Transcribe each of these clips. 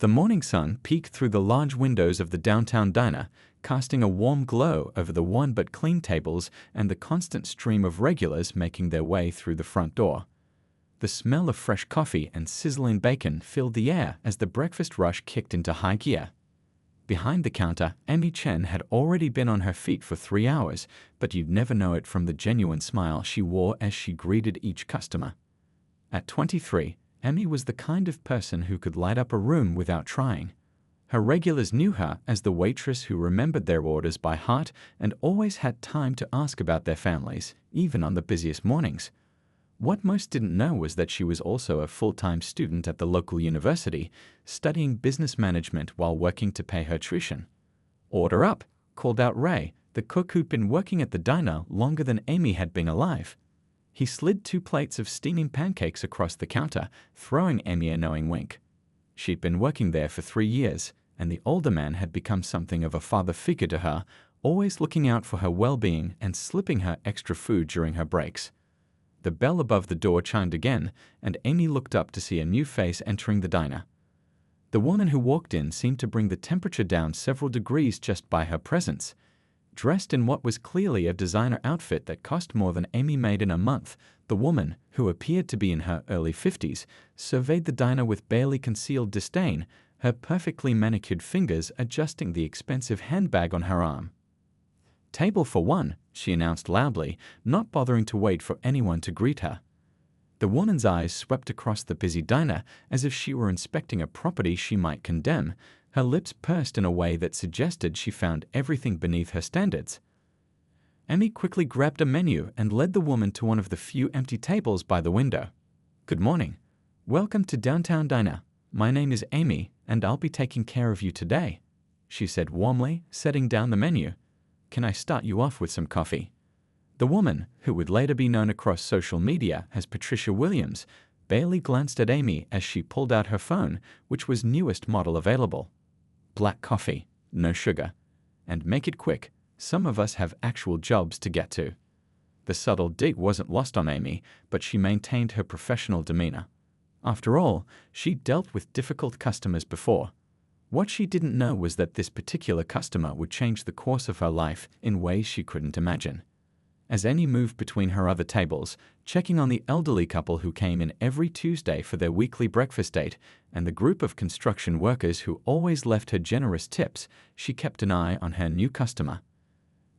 The morning sun peeked through the large windows of the downtown diner, casting a warm glow over the worn but clean tables and the constant stream of regulars making their way through the front door. The smell of fresh coffee and sizzling bacon filled the air as the breakfast rush kicked into high gear. Behind the counter, Amy Chen had already been on her feet for 3 hours, but you'd never know it from the genuine smile she wore as she greeted each customer. At 23, Amy was the kind of person who could light up a room without trying. Her regulars knew her as the waitress who remembered their orders by heart and always had time to ask about their families, even on the busiest mornings. What most didn't know was that she was also a full-time student at the local university, studying business management while working to pay her tuition. "Order up," called out Ray, the cook who'd been working at the diner longer than Amy had been alive. He slid 2 plates of steaming pancakes across the counter, throwing Amy a knowing wink. She'd been working there for 3 years, and the older man had become something of a father figure to her, always looking out for her well-being and slipping her extra food during her breaks. The bell above the door chimed again, and Amy looked up to see a new face entering the diner. The woman who walked in seemed to bring the temperature down several degrees just by her presence. Dressed in what was clearly a designer outfit that cost more than Amy made in a month, the woman, who appeared to be in her early 50s, surveyed the diner with barely concealed disdain, her perfectly manicured fingers adjusting the expensive handbag on her arm. "Table for one," she announced loudly, not bothering to wait for anyone to greet her. The woman's eyes swept across the busy diner as if she were inspecting a property she might condemn. Her lips pursed in a way that suggested she found everything beneath her standards. Amy quickly grabbed a menu and led the woman to one of the few empty tables by the window. "Good morning. Welcome to Downtown Diner. My name is Amy, and I'll be taking care of you today," she said warmly, setting down the menu. "Can I start you off with some coffee?" The woman, who would later be known across social media as Patricia Williams, barely glanced at Amy as she pulled out her phone, which was newest model available. "Black coffee, no sugar. And make it quick, some of us have actual jobs to get to." The subtle dig wasn't lost on Amy, but she maintained her professional demeanor. After all, she'd dealt with difficult customers before. What she didn't know was that this particular customer would change the course of her life in ways she couldn't imagine. As Amy moved between her other tables, checking on the elderly couple who came in every Tuesday for their weekly breakfast date, and the group of construction workers who always left her generous tips, she kept an eye on her new customer.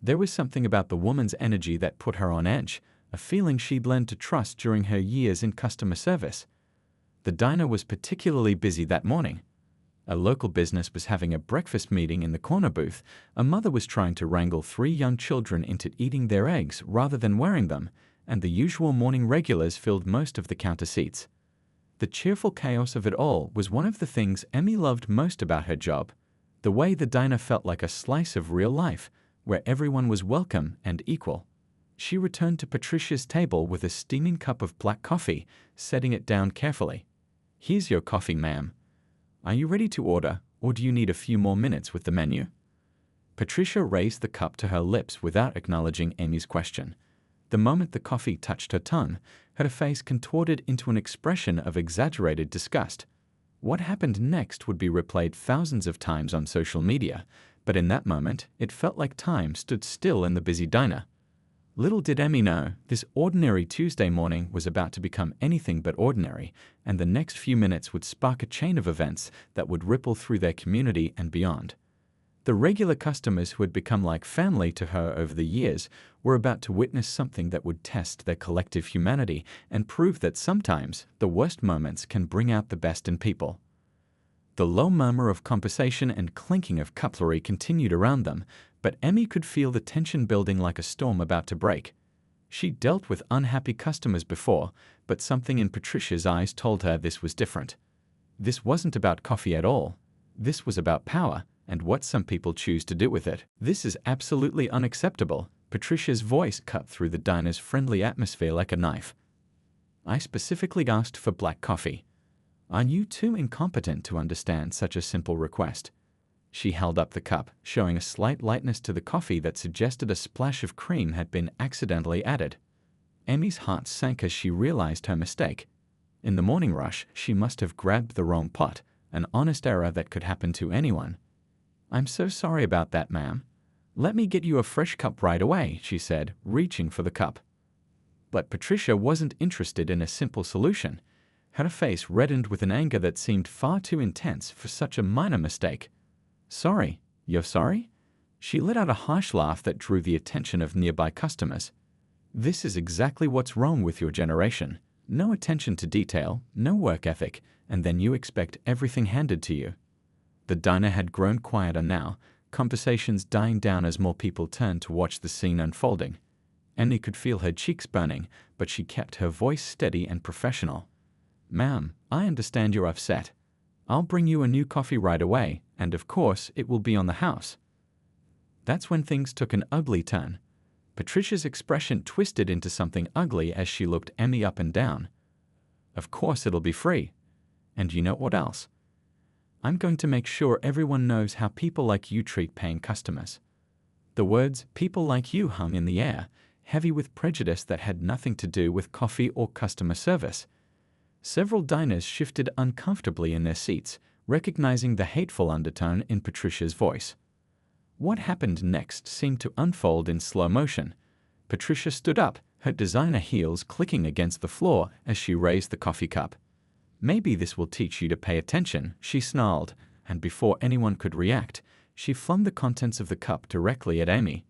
There was something about the woman's energy that put her on edge, a feeling she'd learned to trust during her years in customer service. The diner was particularly busy that morning. A local business was having a breakfast meeting in the corner booth. A mother was trying to wrangle 3 young children into eating their eggs rather than wearing them, and the usual morning regulars filled most of the counter seats. The cheerful chaos of it all was one of the things Amy loved most about her job, the way the diner felt like a slice of real life, where everyone was welcome and equal. She returned to Patricia's table with a steaming cup of black coffee, setting it down carefully. "Here's your coffee, ma'am. Are you ready to order, or do you need a few more minutes with the menu?" Patricia raised the cup to her lips without acknowledging Amy's question. The moment the coffee touched her tongue, her face contorted into an expression of exaggerated disgust. What happened next would be replayed thousands of times on social media, but in that moment, it felt like time stood still in the busy diner. Little did Amy know, this ordinary Tuesday morning was about to become anything but ordinary, and the next few minutes would spark a chain of events that would ripple through their community and beyond. The regular customers who had become like family to her over the years were about to witness something that would test their collective humanity and prove that sometimes the worst moments can bring out the best in people. The low murmur of conversation and clinking of cutlery continued around them, but Amy could feel the tension building like a storm about to break. She'd dealt with unhappy customers before, but something in Patricia's eyes told her this was different. This wasn't about coffee at all. This was about power, and what some people choose to do with it. "This is absolutely unacceptable," Patricia's voice cut through the diner's friendly atmosphere like a knife. "I specifically asked for black coffee. Are you too incompetent to understand such a simple request?" She held up the cup, showing a slight lightness to the coffee that suggested a splash of cream had been accidentally added. Amy's heart sank as she realized her mistake. In the morning rush, she must have grabbed the wrong pot, an honest error that could happen to anyone. "I'm so sorry about that, ma'am. Let me get you a fresh cup right away," she said, reaching for the cup. But Patricia wasn't interested in a simple solution. Her face reddened with an anger that seemed far too intense for such a minor mistake. "Sorry? You're sorry?" She let out a harsh laugh that drew the attention of nearby customers. "This is exactly what's wrong with your generation. No attention to detail, no work ethic, and then you expect everything handed to you." The diner had grown quieter now, conversations dying down as more people turned to watch the scene unfolding. Amy could feel her cheeks burning, but she kept her voice steady and professional. "Ma'am, I understand you're upset. I'll bring you a new coffee right away, and of course it will be on the house." That's when things took an ugly turn. Patricia's expression twisted into something ugly as she looked Emmy up and down. "Of course it'll be free. And you know what else? I'm going to make sure everyone knows how people like you treat paying customers." The words "people like you" hung in the air, heavy with prejudice that had nothing to do with coffee or customer service. Several diners shifted uncomfortably in their seats, recognizing the hateful undertone in Patricia's voice. What happened next seemed to unfold in slow motion. Patricia stood up, her designer heels clicking against the floor as she raised the coffee cup. "Maybe this will teach you to pay attention," she snarled, and before anyone could react, she flung the contents of the cup directly at Amy.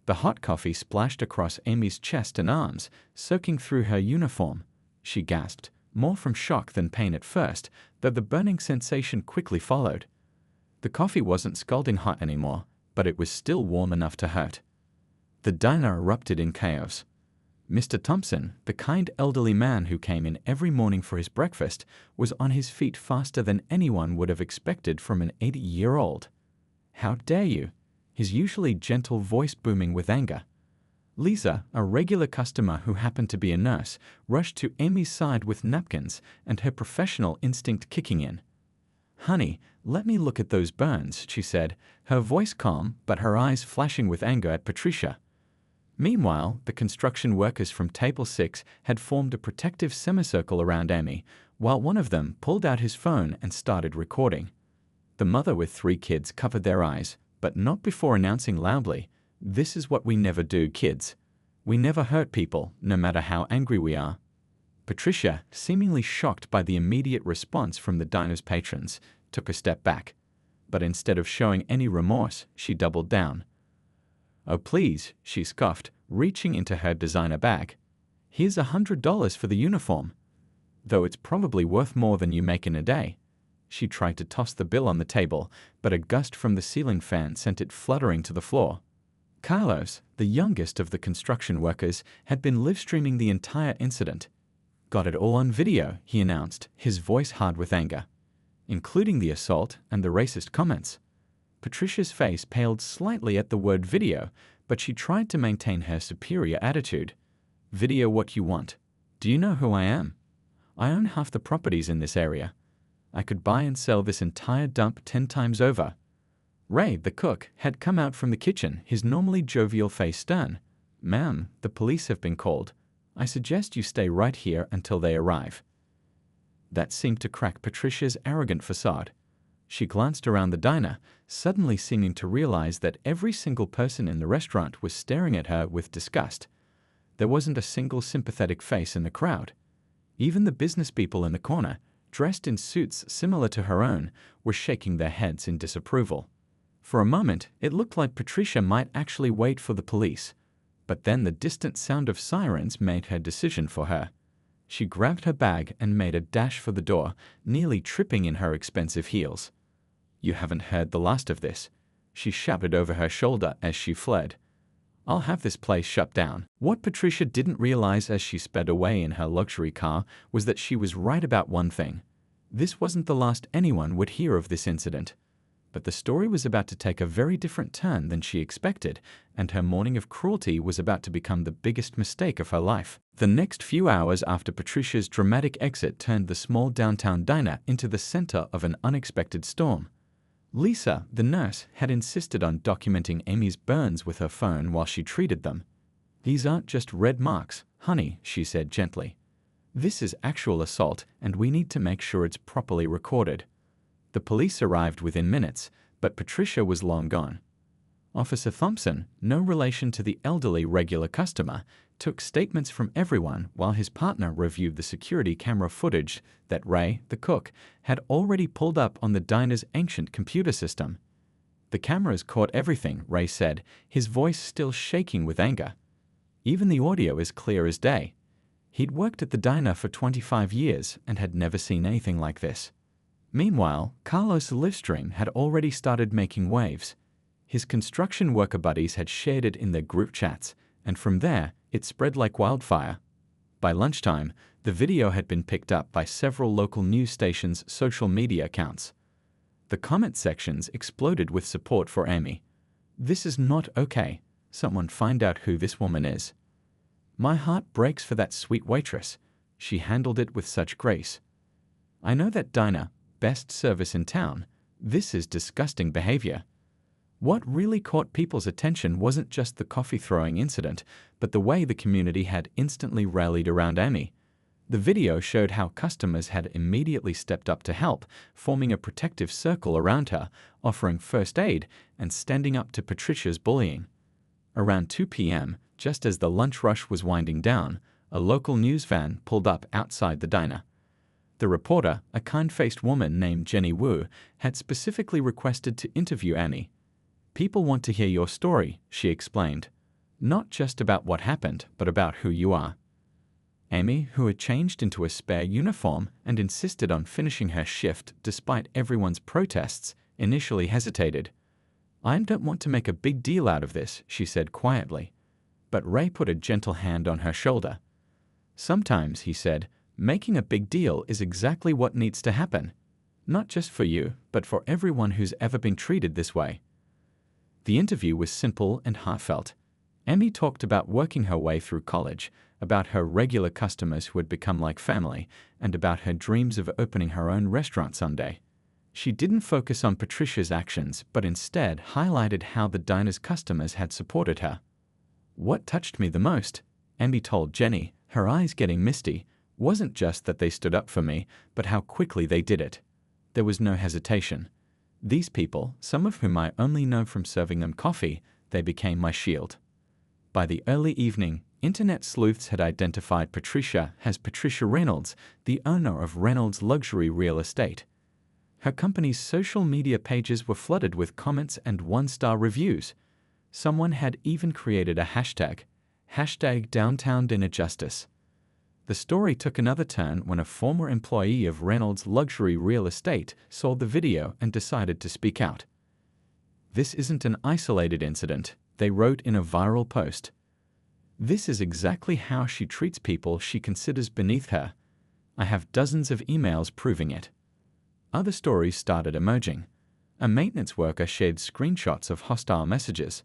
The hot coffee splashed across Amy's chest and arms, soaking through her uniform. She gasped, more from shock than pain at first, though the burning sensation quickly followed. The coffee wasn't scalding hot anymore, but it was still warm enough to hurt. The diner erupted in chaos. Mr. Thompson, the kind elderly man who came in every morning for his breakfast, was on his feet faster than anyone would have expected from an 80-year-old. "How dare you?" His usually gentle voice booming with anger. Lisa, a regular customer who happened to be a nurse, rushed to Amy's side with napkins and her professional instinct kicking in. "Honey, let me look at those burns," she said, her voice calm but her eyes flashing with anger at Patricia. Meanwhile, the construction workers from Table 6 had formed a protective semicircle around Amy, while one of them pulled out his phone and started recording. The mother with 3 kids covered their eyes, but not before announcing loudly, "This is what we never do, kids. We never hurt people, no matter how angry we are." Patricia, seemingly shocked by the immediate response from the diner's patrons, took a step back. But instead of showing any remorse, she doubled down. "Oh please," she scoffed, reaching into her designer bag. "Here's $100 for the uniform. Though it's probably worth more than you make in a day." She tried to toss the bill on the table, but a gust from the ceiling fan sent it fluttering to the floor. Carlos, the youngest of the construction workers, had been live-streaming the entire incident. "Got it all on video," he announced, his voice hard with anger, "including the assault and the racist comments." Patricia's face paled slightly at the word video, but she tried to maintain her superior attitude. "Video what you want. Do you know who I am? I own half the properties in this area. I could buy and sell this entire dump 10 times over." Ray, the cook, had come out from the kitchen, his normally jovial face stern. "Ma'am, the police have been called. I suggest you stay right here until they arrive." That seemed to crack Patricia's arrogant facade. She glanced around the diner, suddenly seeming to realize that every single person in the restaurant was staring at her with disgust. There wasn't a single sympathetic face in the crowd. Even the business people in the corner, dressed in suits similar to her own, were shaking their heads in disapproval. For a moment, it looked like Patricia might actually wait for the police, but then the distant sound of sirens made her decision for her. She grabbed her bag and made a dash for the door, nearly tripping in her expensive heels. "You haven't heard the last of this," she shouted over her shoulder as she fled. "I'll have this place shut down." What Patricia didn't realize as she sped away in her luxury car was that she was right about one thing. This wasn't the last anyone would hear of this incident. But the story was about to take a very different turn than she expected, and her morning of cruelty was about to become the biggest mistake of her life. The next few hours after Patricia's dramatic exit turned the small downtown diner into the center of an unexpected storm. Lisa, the nurse, had insisted on documenting Amy's burns with her phone while she treated them. "These aren't just red marks, honey," she said gently. "This is actual assault, and we need to make sure it's properly recorded." The police arrived within minutes, but Patricia was long gone. Officer Thompson, no relation to the elderly regular customer, took statements from everyone while his partner reviewed the security camera footage that Ray, the cook, had already pulled up on the diner's ancient computer system. The cameras caught everything, Ray said, his voice still shaking with anger. Even the audio is clear as day. He'd worked at the diner for 25 years and had never seen anything like this. Meanwhile, Carlos' livestream had already started making waves. His construction worker buddies had shared it in their group chats, and from there, it spread like wildfire. By lunchtime, the video had been picked up by several local news stations' social media accounts. The comment sections exploded with support for Amy. "This is not okay. Someone find out who this woman is. My heart breaks for that sweet waitress. She handled it with such grace. I know that diner, best service in town. This is disgusting behavior." What really caught people's attention wasn't just the coffee-throwing incident, but the way the community had instantly rallied around Amy. The video showed how customers had immediately stepped up to help, forming a protective circle around her, offering first aid, and standing up to Patricia's bullying. Around 2 p.m., just as the lunch rush was winding down, a local news van pulled up outside the diner. The reporter, a kind-faced woman named Jenny Wu, had specifically requested to interview Amy. "People want to hear your story," she explained. "Not just about what happened, but about who you are." Amy, who had changed into a spare uniform and insisted on finishing her shift despite everyone's protests, initially hesitated. "I don't want to make a big deal out of this," she said quietly. But Ray put a gentle hand on her shoulder. "Sometimes," he said, "making a big deal is exactly what needs to happen. Not just for you, but for everyone who's ever been treated this way." The interview was simple and heartfelt. Amy talked about working her way through college, about her regular customers who had become like family, and about her dreams of opening her own restaurant someday. She didn't focus on Patricia's actions, but instead highlighted how the diner's customers had supported her. "What touched me the most," Amy told Jenny, her eyes getting misty, "wasn't just that they stood up for me, but how quickly they did it. There was no hesitation. These people, some of whom I only know from serving them coffee, they became my shield." By the early evening, internet sleuths had identified Patricia as Patricia Reynolds, the owner of Reynolds Luxury Real Estate. Her company's social media pages were flooded with comments and one-star reviews. Someone had even created a hashtag Downtown Dinner Justice. The story took another turn when a former employee of Reynolds Luxury Real Estate saw the video and decided to speak out. "This isn't an isolated incident," they wrote in a viral post. "This is exactly how she treats people she considers beneath her. I have dozens of emails proving it." Other stories started emerging. A maintenance worker shared screenshots of hostile messages.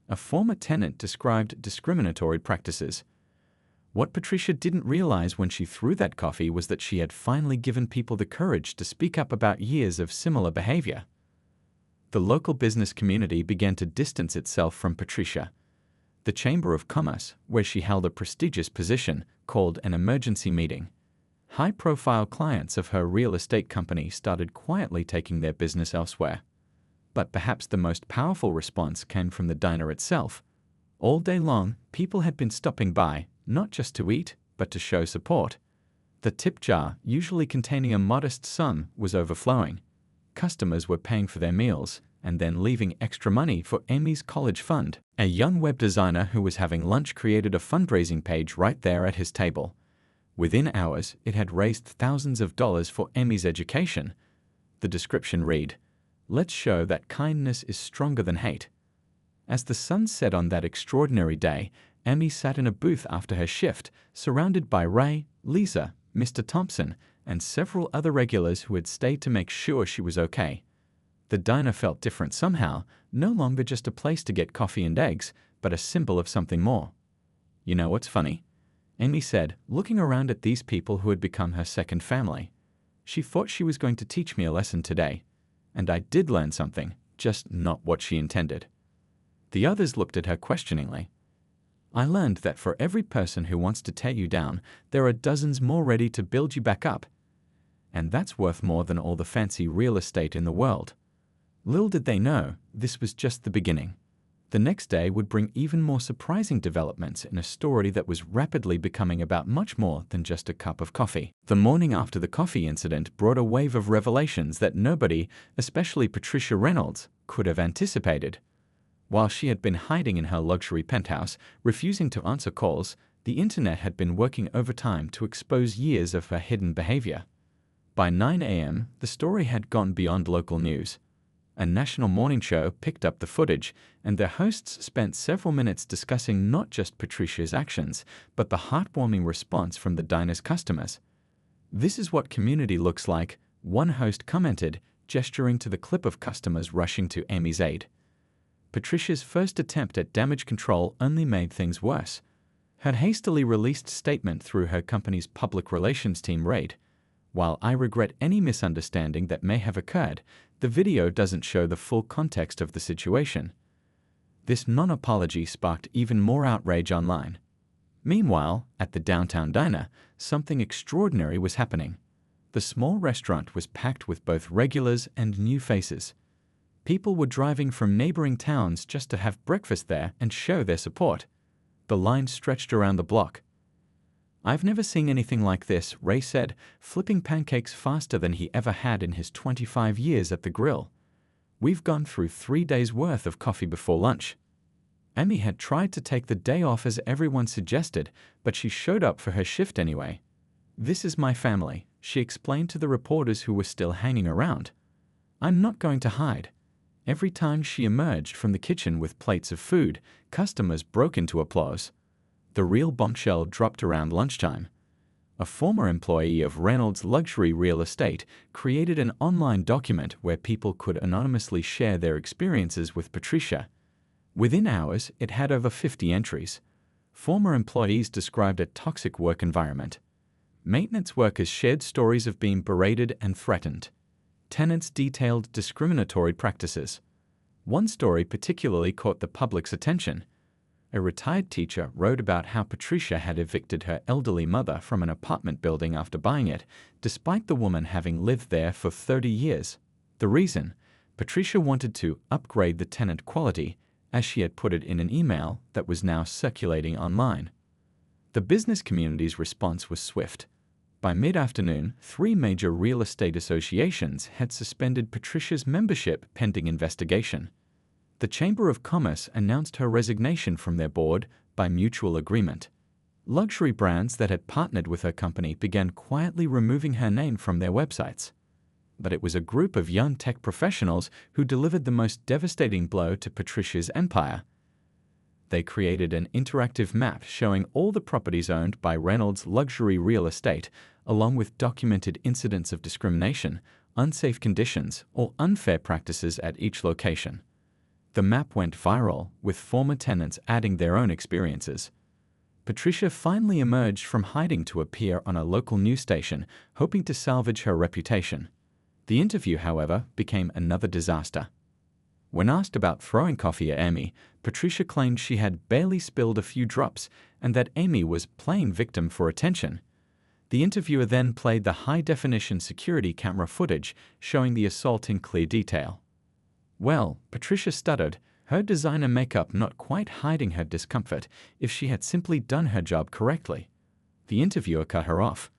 A former tenant described discriminatory practices. What Patricia didn't realize when she threw that coffee was that she had finally given people the courage to speak up about years of similar behavior. The local business community began to distance itself from Patricia. The Chamber of Commerce, where she held a prestigious position, called an emergency meeting. High-profile clients of her real estate company started quietly taking their business elsewhere. But perhaps the most powerful response came from the diner itself. All day long, people had been stopping by, not just to eat, but to show support. The tip jar, usually containing a modest sum, was overflowing. Customers were paying for their meals and then leaving extra money for Amy's college fund. A young web designer who was having lunch created a fundraising page right there at his table. Within hours, it had raised thousands of dollars for Amy's education. The description read, "Let's show that kindness is stronger than hate." As the sun set on that extraordinary day, Amy sat in a booth after her shift, surrounded by Ray, Lisa, Mr. Thompson, and several other regulars who had stayed to make sure she was okay. The diner felt different somehow, no longer just a place to get coffee and eggs, but a symbol of something more. "You know what's funny?" Amy said, looking around at these people who had become her second family. "She thought she was going to teach me a lesson today. And I did learn something, just not what she intended." The others looked at her questioningly. "I learned that for every person who wants to tear you down, there are dozens more ready to build you back up." and that's worth more than all the fancy real estate in the world. Little did they know, this was just the beginning. The next day would bring even more surprising developments in a story that was rapidly becoming about much more than just a cup of coffee. The morning after the coffee incident brought a wave of revelations that nobody, especially Patricia Reynolds, could have anticipated. While she had been hiding in her luxury penthouse, refusing to answer calls, the internet had been working overtime to expose years of her hidden behavior. By 9 a.m., the story had gone beyond local news. A national morning show picked up the footage, and their hosts spent several minutes discussing not just Patricia's actions, but the heartwarming response from the diner's customers. "This is what community looks like," one host commented, gesturing to the clip of customers rushing to Amy's aid. Patricia's first attempt at damage control only made things worse. Her hastily released statement through her company's public relations team read, "While I regret any misunderstanding that may have occurred, the video doesn't show the full context of the situation." This non-apology sparked even more outrage online. Meanwhile, at the downtown diner, something extraordinary was happening. The small restaurant was packed with both regulars and new faces. People were driving from neighboring towns just to have breakfast there and show their support. The line stretched around the block. "I've never seen anything like this," Ray said, flipping pancakes faster than he ever had in his 25 years at the grill. "We've gone through 3 days' worth of coffee before lunch." Amy had tried to take the day off as everyone suggested, but she showed up for her shift anyway. "This is my family," she explained to the reporters who were still hanging around. "I'm not going to hide." Every time she emerged from the kitchen with plates of food, customers broke into applause. The real bombshell dropped around lunchtime. A former employee of Reynolds Luxury Real Estate created an online document where people could anonymously share their experiences with Patricia. Within hours, it had over 50 entries. Former employees described a toxic work environment. Maintenance workers shared stories of being berated and threatened. Tenants detailed discriminatory practices. One story particularly caught the public's attention. A retired teacher wrote about how Patricia had evicted her elderly mother from an apartment building after buying it, despite the woman having lived there for 30 years. The reason? Patricia wanted to upgrade the tenant quality, as she had put it in an email that was now circulating online. The business community's response was swift. By mid-afternoon, 3 major real estate associations had suspended Patricia's membership pending investigation. The Chamber of Commerce announced her resignation from their board by mutual agreement. Luxury brands that had partnered with her company began quietly removing her name from their websites. But it was a group of young tech professionals who delivered the most devastating blow to Patricia's empire. They created an interactive map showing all the properties owned by Reynolds Luxury Real Estate, along with documented incidents of discrimination, unsafe conditions, or unfair practices at each location. The map went viral, with former tenants adding their own experiences. Patricia finally emerged from hiding to appear on a local news station, hoping to salvage her reputation. The interview, however, became another disaster. When asked about throwing coffee at Amy, Patricia claimed she had barely spilled a few drops and that Amy was playing victim for attention. The interviewer then played the high-definition security camera footage showing the assault in clear detail. "Well," Patricia stuttered, her designer makeup not quite hiding her discomfort if she had simply done her job correctly. The interviewer cut her off.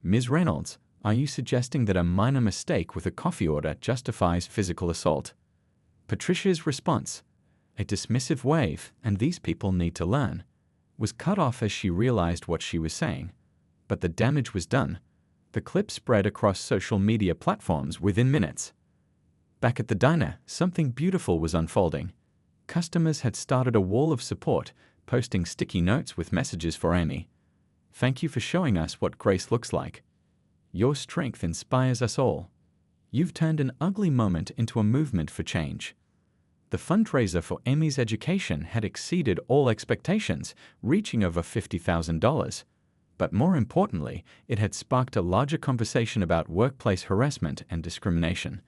"Ms. Reynolds, are you suggesting that a minor mistake with a coffee order justifies physical assault?" Patricia's response, a dismissive wave, "and these people need to learn," was cut off as she realized what she was saying. But the damage was done. The clip spread across social media platforms within minutes. Back at the diner, something beautiful was unfolding. Customers had started a wall of support, posting sticky notes with messages for Amy. "Thank you for showing us what grace looks like. Your strength inspires us all. You've turned an ugly moment into a movement for change." The fundraiser for Amy's education had exceeded all expectations, reaching over $50,000. But more importantly, it had sparked a larger conversation about workplace harassment and discrimination.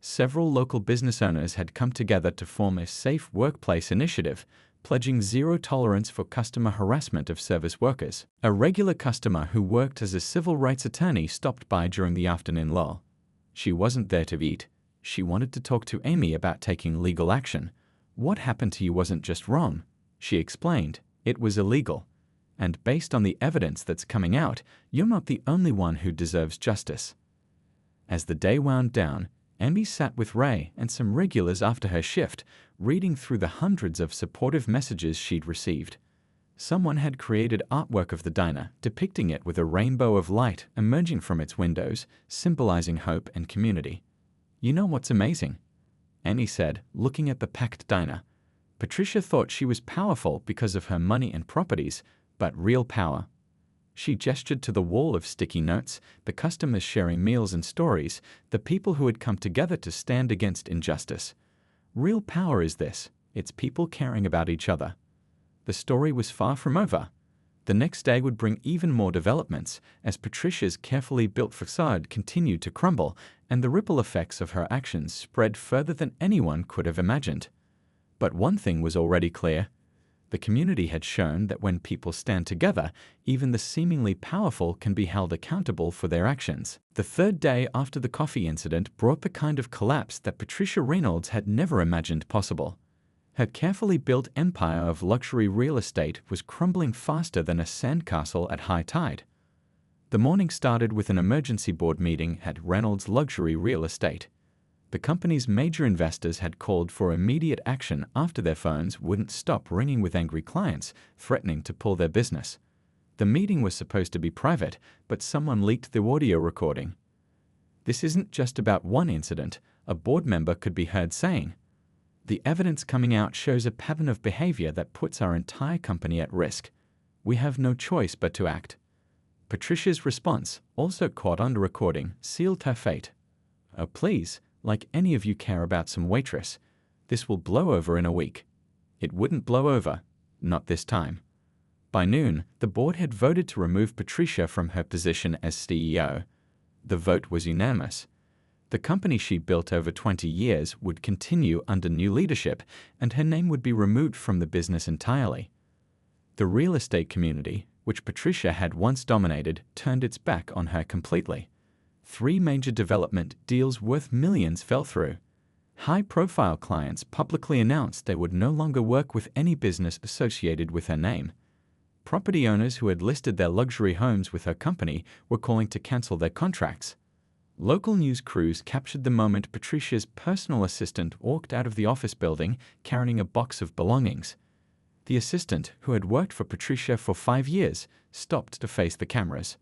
Several local business owners had come together to form a safe workplace initiative, pledging zero tolerance for customer harassment of service workers. A regular customer who worked as a civil rights attorney stopped by during the afternoon lull. She wasn't there to eat. She wanted to talk to Amy about taking legal action. What happened to you wasn't just wrong, she explained. It was illegal. And based on the evidence that's coming out, you're not the only one who deserves justice. As the day wound down, Amy sat with Ray and some regulars after her shift, reading through the hundreds of supportive messages she'd received. Someone had created artwork of the diner, depicting it with a rainbow of light emerging from its windows, symbolizing hope and community. You know what's amazing? Amy said, looking at the packed diner. Patricia thought she was powerful because of her money and properties, but real power. She gestured to the wall of sticky notes, the customers sharing meals and stories, the people who had come together to stand against injustice. Real power is this. It's people caring about each other. The story was far from over. The next day would bring even more developments as Patricia's carefully built facade continued to crumble and the ripple effects of her actions spread further than anyone could have imagined. But one thing was already clear. The community had shown that when people stand together, even the seemingly powerful can be held accountable for their actions. The third day after the coffee incident brought the kind of collapse that Patricia Reynolds had never imagined possible. Her carefully built empire of luxury real estate was crumbling faster than a sandcastle at high tide. The morning started with an emergency board meeting at Reynolds Luxury Real Estate. The company's major investors had called for immediate action after their phones wouldn't stop ringing with angry clients threatening to pull their business. The meeting was supposed to be private, but someone leaked the audio recording. This isn't just about one incident, a board member could be heard saying. The evidence coming out shows a pattern of behavior that puts our entire company at risk. We have no choice but to act. Patricia's response, also caught on the recording, sealed her fate. Oh, please. Like any of you care about some Waitress, this will blow over in a week. It wouldn't blow over, not this time. By noon, the board had voted to remove Patricia from her position as CEO. The vote was unanimous. The company she built over 20 years would continue under new leadership, and her name would be removed from the business entirely. The real estate community, which Patricia had once dominated, turned its back on her completely. 3 major development deals worth millions fell through. High-profile clients publicly announced they would no longer work with any business associated with her name. Property owners who had listed their luxury homes with her company were calling to cancel their contracts. Local news crews captured the moment Patricia's personal assistant walked out of the office building carrying a box of belongings. The assistant, who had worked for Patricia for 5 years, stopped to face the cameras.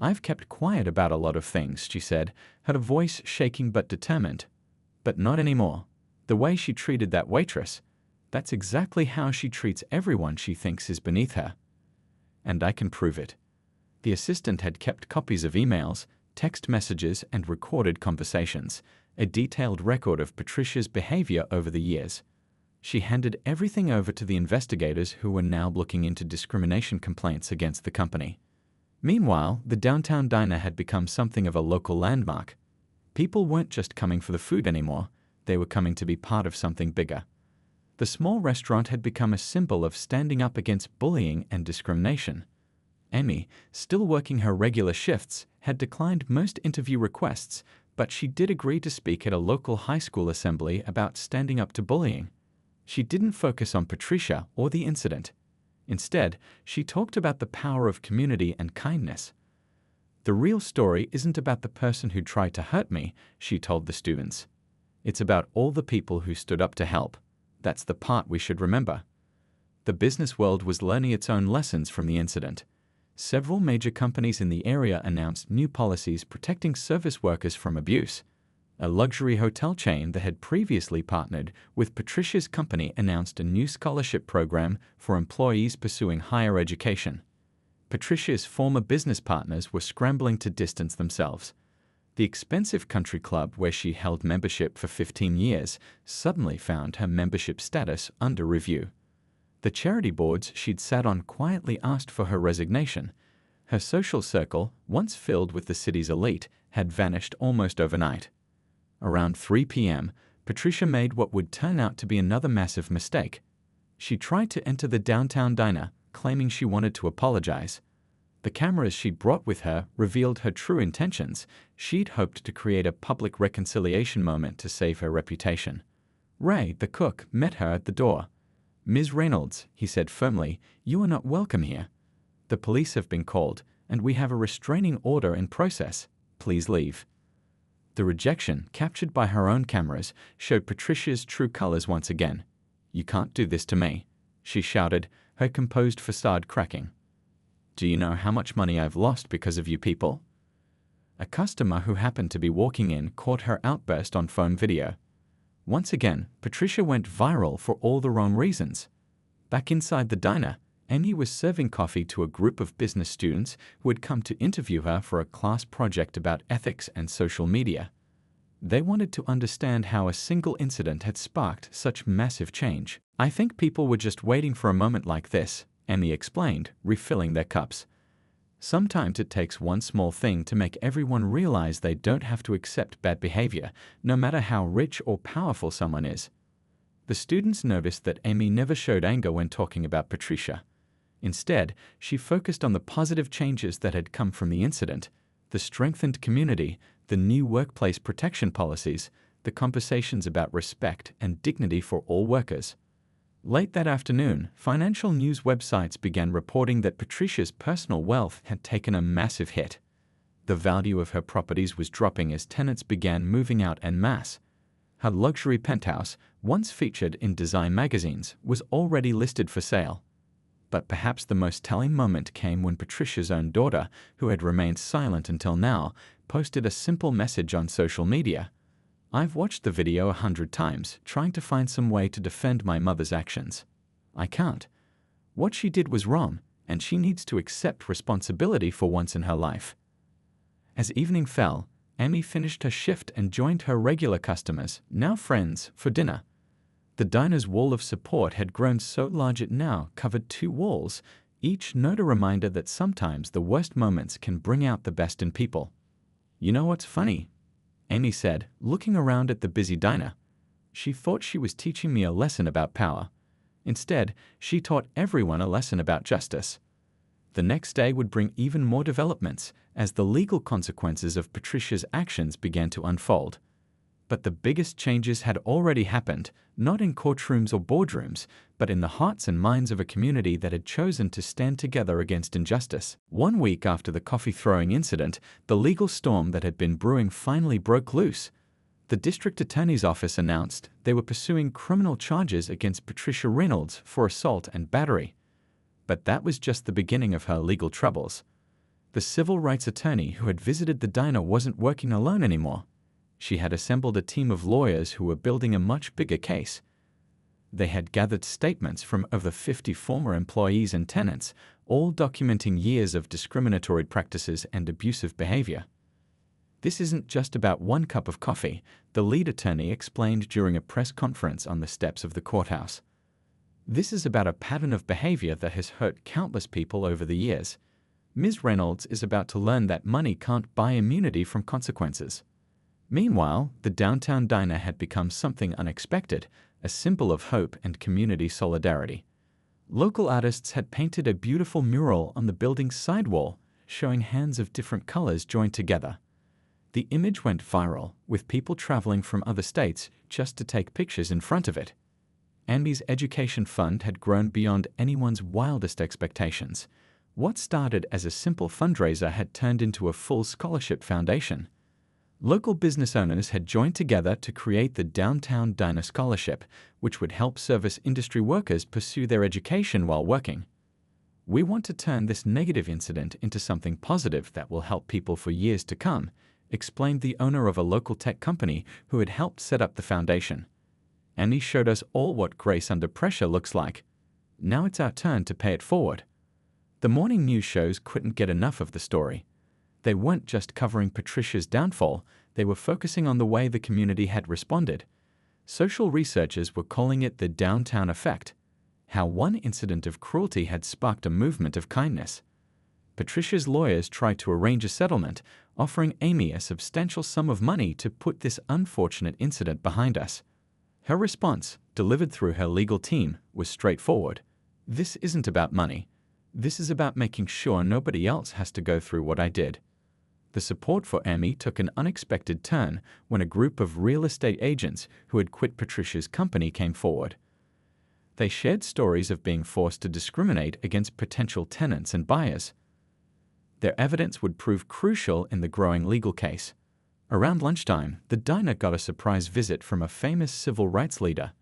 I've kept quiet about a lot of things, she said, her voice shaking but determined. But not anymore. The way she treated that waitress, that's exactly how she treats everyone she thinks is beneath her. And I can prove it. The assistant had kept copies of emails, text messages, and recorded conversations, a detailed record of Patricia's behavior over the years. She handed everything over to the investigators who were now looking into discrimination complaints against the company. Meanwhile, the downtown diner had become something of a local landmark. People weren't just coming for the food anymore, they were coming to be part of something bigger. The small restaurant had become a symbol of standing up against bullying and discrimination. Amy, still working her regular shifts, had declined most interview requests, but she did agree to speak at a local high school assembly about standing up to bullying. She didn't focus on Patricia or the incident. Instead, she talked about the power of community and kindness. The real story isn't about the person who tried to hurt me, she told the students. It's about all the people who stood up to help. That's the part we should remember. The business world was learning its own lessons from the incident. Several major companies in the area announced new policies protecting service workers from abuse. A luxury hotel chain that had previously partnered with Patricia's company announced a new scholarship program for employees pursuing higher education. Patricia's former business partners were scrambling to distance themselves. The expensive country club where she held membership for 15 years suddenly found her membership status under review. The charity boards she'd sat on quietly asked for her resignation. Her social circle, once filled with the city's elite, had vanished almost overnight. Around 3 p.m., Patricia made what would turn out to be another massive mistake. She tried to enter the downtown diner, claiming she wanted to apologize. The cameras she'd brought with her revealed her true intentions. She'd hoped to create a public reconciliation moment to save her reputation. Ray, the cook, met her at the door. "Ms. Reynolds," he said firmly, "you are not welcome here. The police have been called, and we have a restraining order in process. Please leave." The rejection, captured by her own cameras, showed Patricia's true colors once again. "You can't do this to me," she shouted, her composed facade cracking. "Do you know how much money I've lost because of you people?" A customer who happened to be walking in caught her outburst on phone video. Once again, Patricia went viral for all the wrong reasons. Back inside the diner, Amy was serving coffee to a group of business students who had come to interview her for a class project about ethics and social media. They wanted to understand how a single incident had sparked such massive change. "I think people were just waiting for a moment like this," Amy explained, refilling their cups. "Sometimes it takes one small thing to make everyone realize they don't have to accept bad behavior, no matter how rich or powerful someone is." The students noticed that Amy never showed anger when talking about Patricia. Instead, she focused on the positive changes that had come from the incident: the strengthened community, the new workplace protection policies, the conversations about respect and dignity for all workers. Late that afternoon, financial news websites began reporting that Patricia's personal wealth had taken a massive hit. The value of her properties was dropping as tenants began moving out en masse. Her luxury penthouse, once featured in design magazines, was already listed for sale. But perhaps the most telling moment came when Patricia's own daughter, who had remained silent until now, posted a simple message on social media. "I've watched the video 100 times, trying to find some way to defend my mother's actions. I can't. What she did was wrong, and she needs to accept responsibility for once in her life." As evening fell, Amy finished her shift and joined her regular customers, now friends, for dinner. The diner's wall of support had grown so large it now covered 2 walls, each note a reminder that sometimes the worst moments can bring out the best in people. "You know what's funny?" Amy said, looking around at the busy diner. "She thought she was teaching me a lesson about power. Instead, she taught everyone a lesson about justice." The next day would bring even more developments as the legal consequences of Patricia's actions began to unfold. But the biggest changes had already happened, not in courtrooms or boardrooms, but in the hearts and minds of a community that had chosen to stand together against injustice. 1 week after the coffee-throwing incident, the legal storm that had been brewing finally broke loose. The district attorney's office announced they were pursuing criminal charges against Patricia Reynolds for assault and battery. But that was just the beginning of her legal troubles. The civil rights attorney who had visited the diner wasn't working alone anymore. She had assembled a team of lawyers who were building a much bigger case. They had gathered statements from over 50 former employees and tenants, all documenting years of discriminatory practices and abusive behavior. "This isn't just about one cup of coffee," the lead attorney explained during a press conference on the steps of the courthouse. "This is about a pattern of behavior that has hurt countless people over the years. Ms. Reynolds is about to learn that money can't buy immunity from consequences." Meanwhile, the downtown diner had become something unexpected, a symbol of hope and community solidarity. Local artists had painted a beautiful mural on the building's sidewall, showing hands of different colors joined together. The image went viral, with people traveling from other states just to take pictures in front of it. Amy's education fund had grown beyond anyone's wildest expectations. What started as a simple fundraiser had turned into a full scholarship foundation. Local business owners had joined together to create the Downtown Diner Scholarship, which would help service industry workers pursue their education while working. "We want to turn this negative incident into something positive that will help people for years to come," explained the owner of a local tech company who had helped set up the foundation. "Amy showed us all what grace under pressure looks like. Now it's our turn to pay it forward." The morning news shows couldn't get enough of the story. They weren't just covering Patricia's downfall, they were focusing on the way the community had responded. Social researchers were calling it the downtown effect, how one incident of cruelty had sparked a movement of kindness. Patricia's lawyers tried to arrange a settlement, offering Amy a substantial sum of money to put this unfortunate incident behind us. Her response, delivered through her legal team, was straightforward. This isn't about money. This is about making sure nobody else has to go through what I did. The support for Amy took an unexpected turn when a group of real estate agents who had quit Patricia's company came forward. They shared stories of being forced to discriminate against potential tenants and buyers. Their evidence would prove crucial in the growing legal case. Around lunchtime, the diner got a surprise visit from a famous civil rights leader.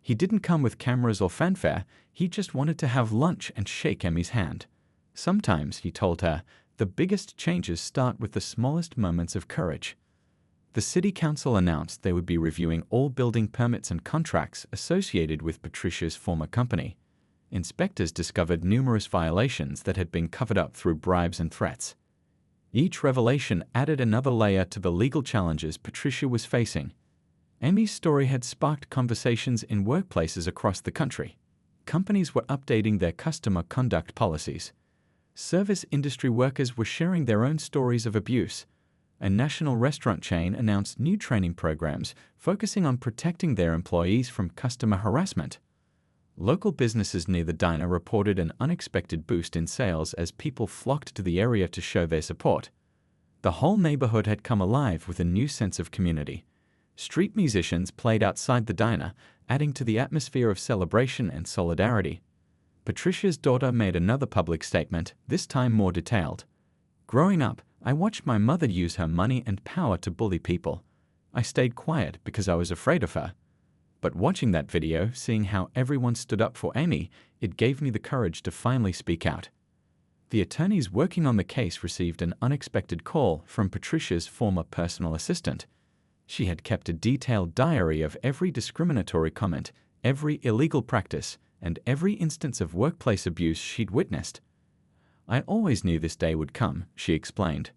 He didn't come with cameras or fanfare, he just wanted to have lunch and shake Emmy's hand. Sometimes, he told her, the biggest changes start with the smallest moments of courage. The city council announced they would be reviewing all building permits and contracts associated with Patricia's former company. Inspectors discovered numerous violations that had been covered up through bribes and threats. Each revelation added another layer to the legal challenges Patricia was facing. Amy's story had sparked conversations in workplaces across the country. Companies were updating their customer conduct policies. Service industry workers were sharing their own stories of abuse. A national restaurant chain announced new training programs focusing on protecting their employees from customer harassment. Local businesses near the diner reported an unexpected boost in sales as people flocked to the area to show their support. The whole neighborhood had come alive with a new sense of community. Street musicians played outside the diner, adding to the atmosphere of celebration and solidarity. Patricia's daughter made another public statement, this time more detailed. Growing up, I watched my mother use her money and power to bully people. I stayed quiet because I was afraid of her. But watching that video, seeing how everyone stood up for Amy, it gave me the courage to finally speak out. The attorneys working on the case received an unexpected call from Patricia's former personal assistant. She had kept a detailed diary of every discriminatory comment, every illegal practice, and every instance of workplace abuse she'd witnessed. I always knew this day would come, she explained.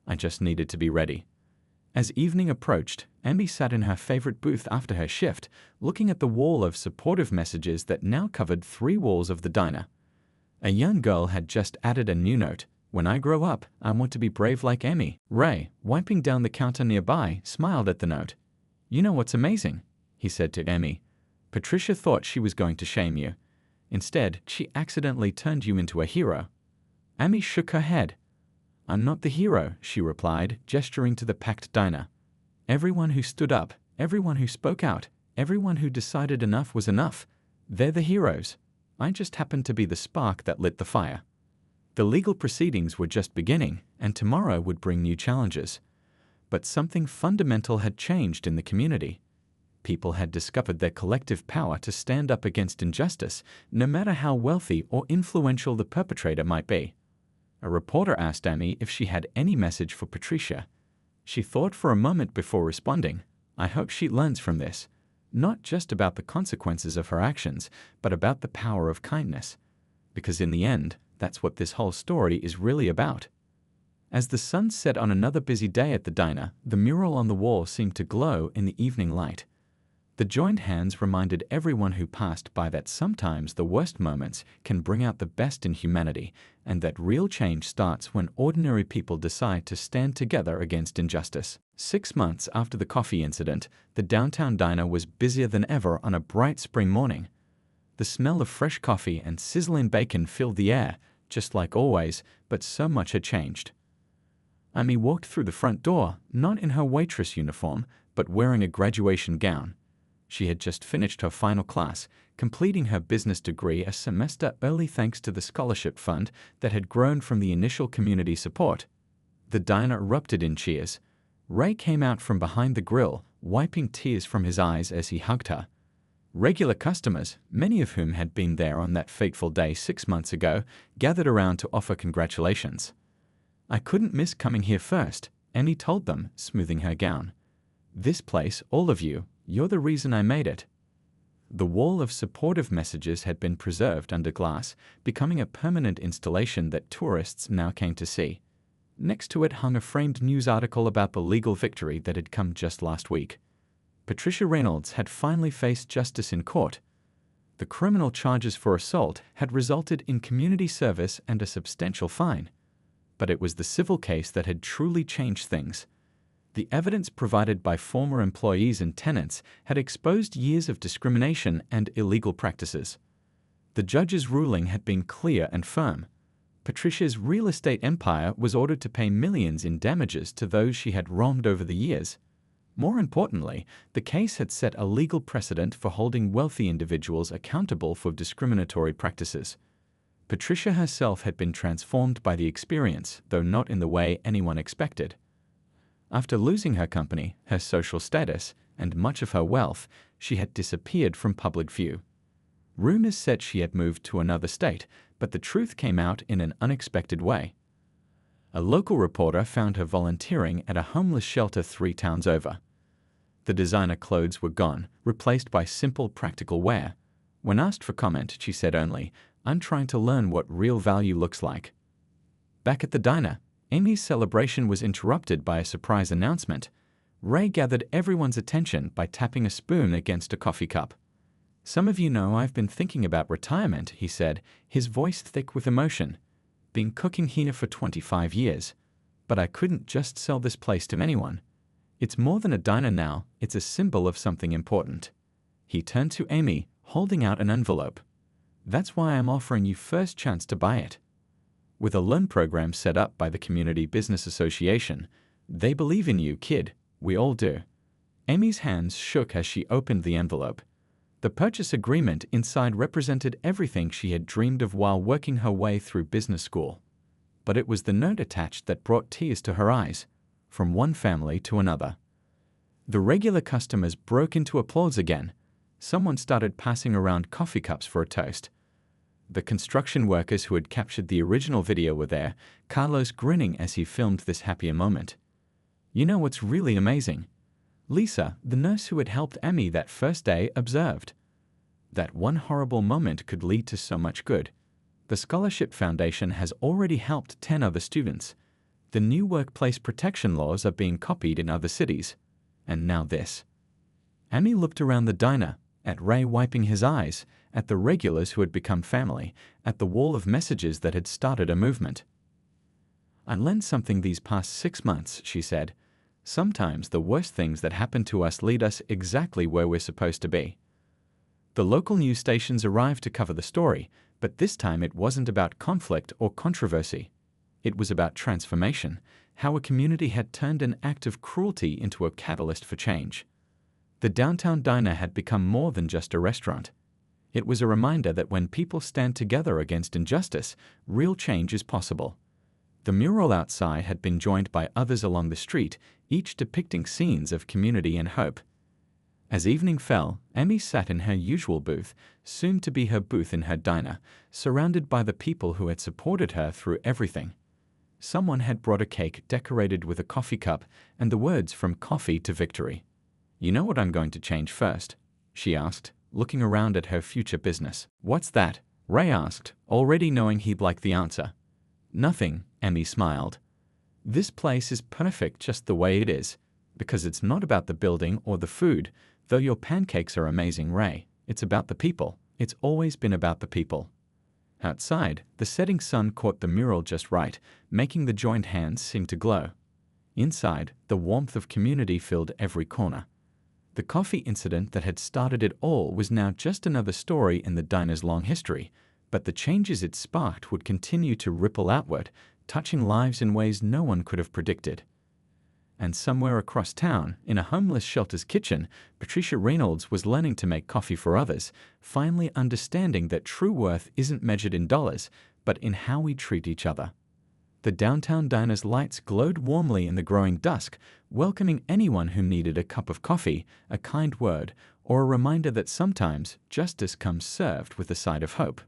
I just needed to be ready. As evening approached, Amy sat in her favorite booth after her shift, looking at the wall of supportive messages that now covered 3 walls of the diner. A young girl had just added a new note. When I grow up, I want to be brave like Amy. Ray, wiping down the counter nearby, smiled at the note. You know what's amazing? He said to Amy. Patricia thought she was going to shame you. Instead, she accidentally turned you into a hero. Amy shook her head. I'm not the hero, she replied, gesturing to the packed diner. Everyone who stood up, everyone who spoke out, everyone who decided enough was enough. They're the heroes. I just happened to be the spark that lit the fire. The legal proceedings were just beginning, and tomorrow would bring new challenges. But something fundamental had changed in the community. People had discovered their collective power to stand up against injustice, no matter how wealthy or influential the perpetrator might be. A reporter asked Amy if she had any message for Patricia. She thought for a moment before responding. I hope she learns from this, not just about the consequences of her actions, but about the power of kindness. Because in the end, that's what this whole story is really about. As the sun set on another busy day at the diner, the mural on the wall seemed to glow in the evening light. The joined hands reminded everyone who passed by that sometimes the worst moments can bring out the best in humanity, and that real change starts when ordinary people decide to stand together against injustice. 6 months after the coffee incident, the downtown diner was busier than ever on a bright spring morning. The smell of fresh coffee and sizzling bacon filled the air, just like always, but so much had changed. Amy walked through the front door, not in her waitress uniform, but wearing a graduation gown. She had just finished her final class, completing her business degree a semester early thanks to the scholarship fund that had grown from the initial community support. The diner erupted in cheers. Ray came out from behind the grill, wiping tears from his eyes as he hugged her. Regular customers, many of whom had been there on that fateful day 6 months ago, gathered around to offer congratulations. I couldn't miss coming here first, Amy told them, smoothing her gown. This place, all of you, you're the reason I made it. The wall of supportive messages had been preserved under glass, becoming a permanent installation that tourists now came to see. Next to it hung a framed news article about the legal victory that had come just last week. Patricia Reynolds had finally faced justice in court. The criminal charges for assault had resulted in community service and a substantial fine. But it was the civil case that had truly changed things. The evidence provided by former employees and tenants had exposed years of discrimination and illegal practices. The judge's ruling had been clear and firm. Patricia's real estate empire was ordered to pay millions in damages to those she had wronged over the years. More importantly, the case had set a legal precedent for holding wealthy individuals accountable for discriminatory practices. Patricia herself had been transformed by the experience, though not in the way anyone expected. After losing her company, her social status, and much of her wealth, she had disappeared from public view. Rumors said she had moved to another state, but the truth came out in an unexpected way. A local reporter found her volunteering at a homeless shelter 3 towns over. The designer clothes were gone, replaced by simple, practical wear. When asked for comment, she said only, "I'm trying to learn what real value looks like." Back at the diner, Amy's celebration was interrupted by a surprise announcement. Ray gathered everyone's attention by tapping a spoon against a coffee cup. "Some of you know I've been thinking about retirement," he said, his voice thick with emotion. "Been cooking here for 25 years. But I couldn't just sell this place to anyone. It's more than a diner now, it's a symbol of something important." He turned to Amy, holding out an envelope. "That's why I'm offering you first chance to buy it." With a loan program set up by the Community Business Association, "They believe in you, kid. We all do." Amy's hands shook as she opened the envelope. The purchase agreement inside represented everything she had dreamed of while working her way through business school. But it was the note attached that brought tears to her eyes, from one family to another. The regular customers broke into applause again. Someone started passing around coffee cups for a toast. The construction workers who had captured the original video were there, Carlos grinning as he filmed this happier moment. "You know what's really amazing?" Lisa, the nurse who had helped Amy that first day, observed. "That one horrible moment could lead to so much good. The Scholarship Foundation has already helped 10 other students. The new workplace protection laws are being copied in other cities. And now this." Amy looked around the diner, at Ray wiping his eyes, at the regulars who had become family, at the wall of messages that had started a movement. "I learned something these past 6 months," she said. "Sometimes the worst things that happen to us lead us exactly where we're supposed to be." The local news stations arrived to cover the story, but this time it wasn't about conflict or controversy. It was about transformation, how a community had turned an act of cruelty into a catalyst for change. The downtown diner had become more than just a restaurant. It was a reminder that when people stand together against injustice, real change is possible. The mural outside had been joined by others along the street, each depicting scenes of community and hope. As evening fell, Amy sat in her usual booth, soon to be her booth in her diner, surrounded by the people who had supported her through everything. Someone had brought a cake decorated with a coffee cup and the words "From Coffee to Victory." "You know what I'm going to change first?" she asked, looking around at her future business. "What's that?" Ray asked, already knowing he'd like the answer. "Nothing," Amy smiled. "This place is perfect just the way it is, because it's not about the building or the food, though your pancakes are amazing, Ray. It's about the people. It's always been about the people." Outside, the setting sun caught the mural just right, making the joined hands seem to glow. Inside, the warmth of community filled every corner. The coffee incident that had started it all was now just another story in the diner's long history, but the changes it sparked would continue to ripple outward, touching lives in ways no one could have predicted. And somewhere across town, in a homeless shelter's kitchen, Patricia Reynolds was learning to make coffee for others, finally understanding that true worth isn't measured in dollars, but in how we treat each other. The downtown diner's lights glowed warmly in the growing dusk, welcoming anyone who needed a cup of coffee, a kind word, or a reminder that sometimes justice comes served with a side of hope.